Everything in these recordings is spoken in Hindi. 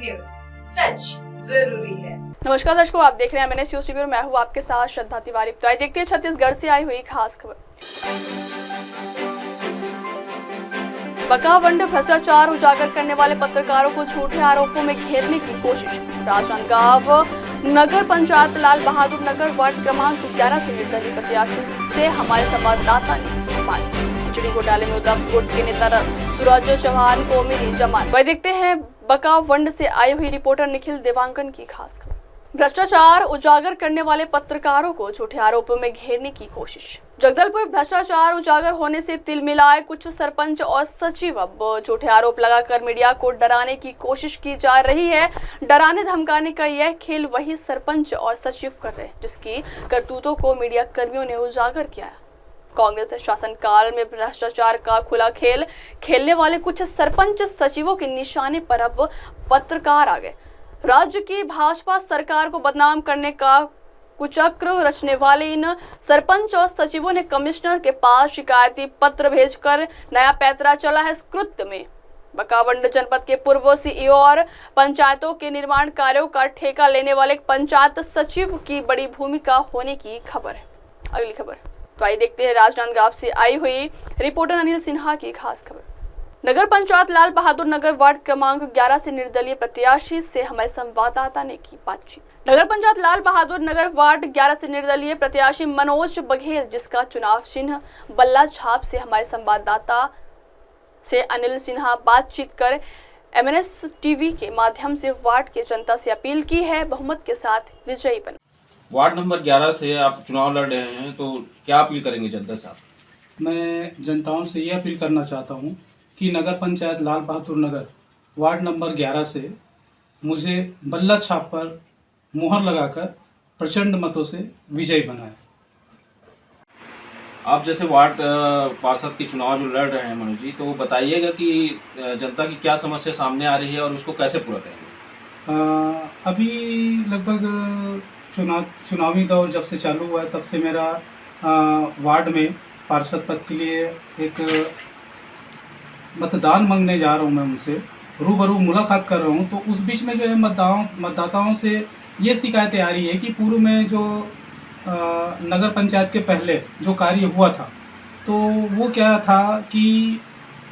न्यूज, सच जरूरी है। नमस्कार दर्शकों, आप देख रहे हैं MNS न्यूज टीवी और मैं हूं आपके साथ श्रद्धा तिवारी। तो आइए देखते हैं छत्तीसगढ़ से आई हुई खास खबर। बकावंड भ्रष्टाचार उजागर करने वाले पत्रकारों को झूठे आरोपों में घेरने की कोशिश। राजनांदगांव नगर पंचायत लाल बहादुर नगर वार्ड क्रमांक 11 से निर्दलीय प्रत्याशी से हमारे संवाददाता ने बात की। खिचड़ी घोटाले में उद्धव गुट के नेता सूरज चौहान को मिली जमानत। वही देखते हैं बकावंड से आई हुई रिपोर्टर निखिल देवांगन की खास खबर। भ्रष्टाचार उजागर करने वाले पत्रकारों को झूठे आरोपों में घेरने की कोशिश। जगदलपुर भ्रष्टाचार उजागर होने से तिलमिलाए कुछ सरपंच और सचिव अब झूठे आरोप लगाकर मीडिया को डराने की कोशिश की जा रही है। डराने धमकाने का यह खेल वही सरपंच और सचिव कर रहे हैं जिसकी करतूतों को मीडिया कर्मियों ने उजागर किया है। कांग्रेस शासनकाल में भ्रष्टाचार का खुला खेल खेलने वाले कुछ सरपंच सचिवों के निशाने पर अब पत्रकार आ गए। राज्य की भाजपा सरकार को बदनाम करने का कुचक्र रचने वाले इन सरपंच और सचिवों ने कमिश्नर के पास शिकायती पत्र भेजकर नया पैंतरा चला है इस कृत्य में। बकावंड जनपद के पूर्व CEO और पंचायतों के निर्माण कार्यों का ठेका लेने वाले पंचायत सचिव की बड़ी भूमिका होने की खबर है। अगली खबर तो आइए देखते हैं राजनांदगांव से आई हुई रिपोर्टर अनिल सिन्हा की खास खबर। नगर पंचायत लाल बहादुर नगर वार्ड क्रमांक 11 से निर्दलीय प्रत्याशी से हमारे संवाददाता ने की बातचीत। नगर पंचायत लाल बहादुर नगर वार्ड 11 से निर्दलीय प्रत्याशी मनोज बघेल जिसका चुनाव चिन्ह बल्ला छाप से हमारे संवाददाता से अनिल सिन्हा बातचीत कर MNS टीवी के माध्यम से वार्ड के जनता से अपील की है बहुमत के साथ विजयी बने। वार्ड नंबर 11 से आप चुनाव लड़ रहे हैं तो क्या अपील करेंगे जनता से आप? मैं जनताओं से ये अपील करना चाहता हूँ कि नगर पंचायत लाल बहादुर नगर वार्ड नंबर 11 से मुझे बल्ला छाप पर मुहर लगाकर प्रचंड मतों से विजयी बनाएं। आप जैसे वार्ड पार्षद के चुनाव जो लड़ रहे हैं मनोज जी, तो बताइएगा कि जनता की क्या समस्या सामने आ रही है और उसको कैसे पूरा करेंगे? अभी लगभग चुनावी दौर जब से चालू हुआ है तब से मेरा वार्ड में पार्षद पद के लिए एक मतदान मांगने जा रहा हूँ। मैं उनसे रूबरू मुलाकात कर रहा हूँ। तो उस बीच में जो है मतदाताओं से ये शिकायतें आ रही है कि पूर्व में जो नगर पंचायत के पहले जो कार्य हुआ था तो वो क्या था कि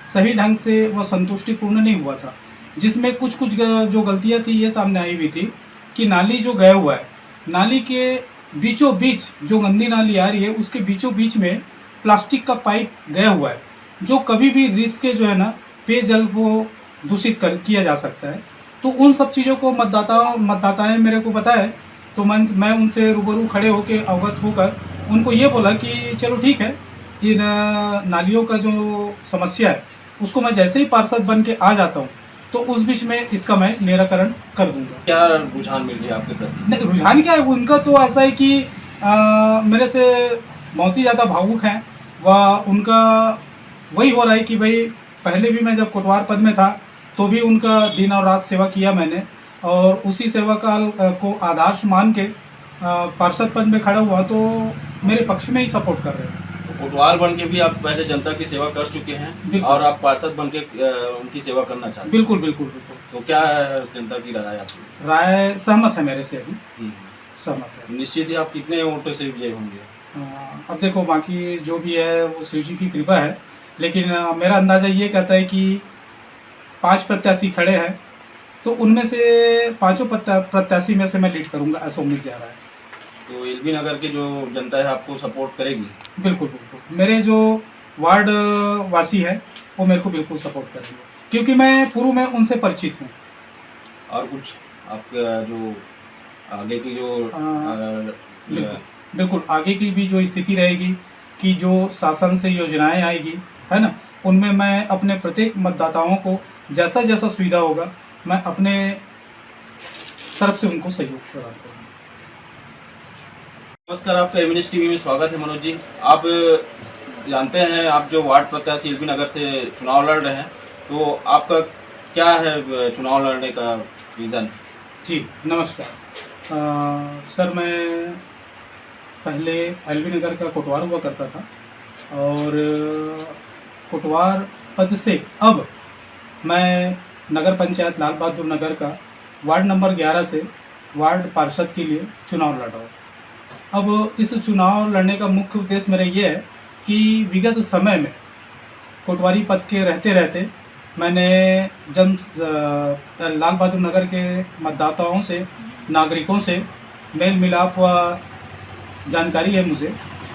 सही ढंग से वो संतुष्टिपूर्ण नहीं हुआ था, जिसमें कुछ जो गलतियाँ थी ये सामने आई हुई थी कि नाली जो गया हुआ है, नाली के बीचों बीच जो गंदी नाली आ रही है उसके बीचों बीच में प्लास्टिक का पाइप गया हुआ है जो कभी भी रिस्क के जो है ना पेयजल को दूषित किया जा सकता है। तो उन सब चीज़ों को मतदाताएं मेरे को बताए तो मैं उनसे रूबरू खड़े होकर अवगत होकर उनको ये बोला कि चलो ठीक है, इन नालियों का जो समस्या है उसको मैं जैसे ही पार्षद बन के आ जाता हूँ तो उस बीच में इसका मैं निराकरण कर दूंगा। क्या रुझान मिल रही है आपके प्रति? नहीं, रुझान क्या है, उनका तो ऐसा है कि मेरे से बहुत ही ज़्यादा भावुक हैं। वह उनका वही हो रहा है कि भाई पहले भी मैं जब कोटवार पद में था तो भी उनका दिन और रात सेवा किया मैंने और उसी सेवा काल को आदर्श मान के पार्षद पद में खड़ा हुआ तो मेरे पक्ष में ही सपोर्ट कर रहे हैं। कोटवाल बन के भी आप पहले जनता की सेवा कर चुके हैं और आप पार्षद बन के उनकी सेवा करना चाहते हैं? बिल्कुल बिल्कुल बिल्कुल। तो क्या है जनता की राय आपकी? राय सहमत है मेरे से, अभी सहमत है। निश्चित ही आप कितने वोटों से विजय होंगे? अब देखो बाकी जो भी है वो शिव जी की कृपा है, लेकिन मेरा अंदाज़ा ये कहता है कि 5 प्रत्याशी खड़े हैं तो उनमें से 5 प्रत्याशी में से मैं लीड करूंगा, ऐसा उम्मीद जा रहा है। तो एलबी नगर के जो जनता है आपको सपोर्ट करेगी? बिल्कुल बिल्कुल, मेरे जो वार्ड वासी है वो मेरे को बिल्कुल सपोर्ट करेंगे क्योंकि मैं पूर्व में उनसे परिचित हूँ। और कुछ आपका जो आगे की जो बिल्कुल आगे की भी जो स्थिति रहेगी कि जो शासन से योजनाएं आएगी है ना, उनमें मैं अपने प्रत्येक मतदाताओं को जैसा जैसा सुविधा होगा मैं अपने तरफ से उनको सहयोग प्रदान करूँगा। नमस्कार, आपका MNS टीवी में स्वागत है मनोज जी। आप जानते हैं आप जो वार्ड प्रत्याशी एलबी नगर से चुनाव लड़ रहे हैं, तो आपका क्या है चुनाव लड़ने का रीज़न? जी नमस्कार सर, मैं पहले एलबी नगर का कोटवार हुआ करता था और कोटवार पद से अब मैं नगर पंचायत लाल बहादुर नगर का वार्ड नंबर 11 से वार्ड पार्षद के लिए चुनाव लड़ रहा हूँ। अब इस चुनाव लड़ने का मुख्य उद्देश्य मेरा ये है कि विगत समय में कोटवारी पद के रहते रहते मैंने जब लाल बहादुर नगर के मतदाताओं से, नागरिकों से मेल मिलाप व जानकारी है मुझे,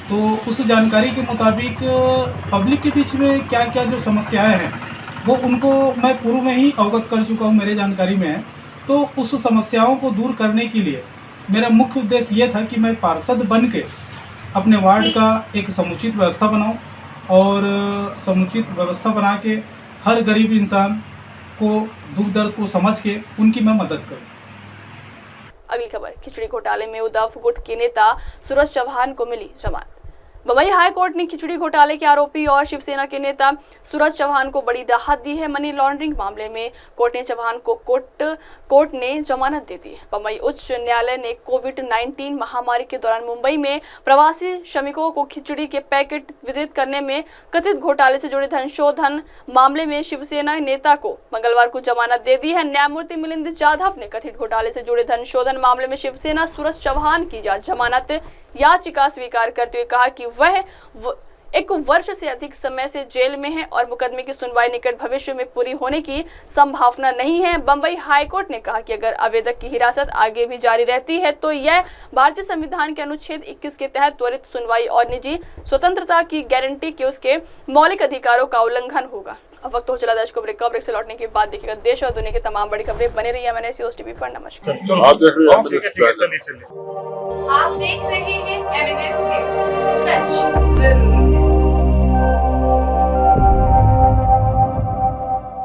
तो उस जानकारी के मुताबिक पब्लिक के बीच में क्या क्या जो समस्याएं हैं वो उनको मैं पूर्व में ही अवगत कर चुका हूँ, मेरे जानकारी में है। तो उस समस्याओं को दूर करने के लिए मेरा मुख्य उद्देश्य ये था कि मैं पार्षद बन के अपने वार्ड का एक समुचित व्यवस्था बनाऊं और समुचित व्यवस्था बना के हर गरीब इंसान को दुख दर्द को समझ के उनकी मैं मदद करूं। अगली खबर, खिचड़ी घोटाले में उद्धव गुट के नेता सूरज चौहान को मिली जमानत। बम्बई हाई कोर्ट ने खिचड़ी घोटाले के आरोपी और शिवसेना के नेता सूरज चौहान को बड़ी राहत दी है। मनी लॉन्ड्रिंग मामले में कोर्ट ने चौहान को कोर्ट ने जमानत दे दी। बम्बई उच्च न्यायालय ने कोविड-19 महामारी के दौरान मुंबई में प्रवासी श्रमिकों को खिचड़ी के पैकेट वितरित करने में कथित घोटाले से जुड़े धनशोधन मामले में शिवसेना नेता को मंगलवार को जमानत दे दी है। न्यायमूर्ति मिलिंद जाधव ने कथित घोटाले से जुड़े धनशोधन मामले में शिवसेना सूरज चौहान की जमानत याचिका स्वीकार करते हुए कहा कि वह 1 वर्ष से अधिक समय से जेल में है और मुकदमे की सुनवाई निकट भविष्य में पूरी होने की संभावना नहीं है। बम्बई हाईकोर्ट ने कहा कि अगर आवेदक की हिरासत आगे भी जारी रहती है तो यह भारतीय संविधान के अनुच्छेद 21 के तहत त्वरित सुनवाई और निजी स्वतंत्रता की गारंटी के उसके मौलिक अधिकारों का उल्लंघन होगा। अब वक्त हो चला दर्शकों ब्रेक से लौटने के बाद देखिएगा देश और दुनिया की तमाम बड़ी खबरें। बने रहिए मैंने COS TV पर। नमस्कार। आप देख रहे हैं एविडेंस न्यूज, सच जरूर।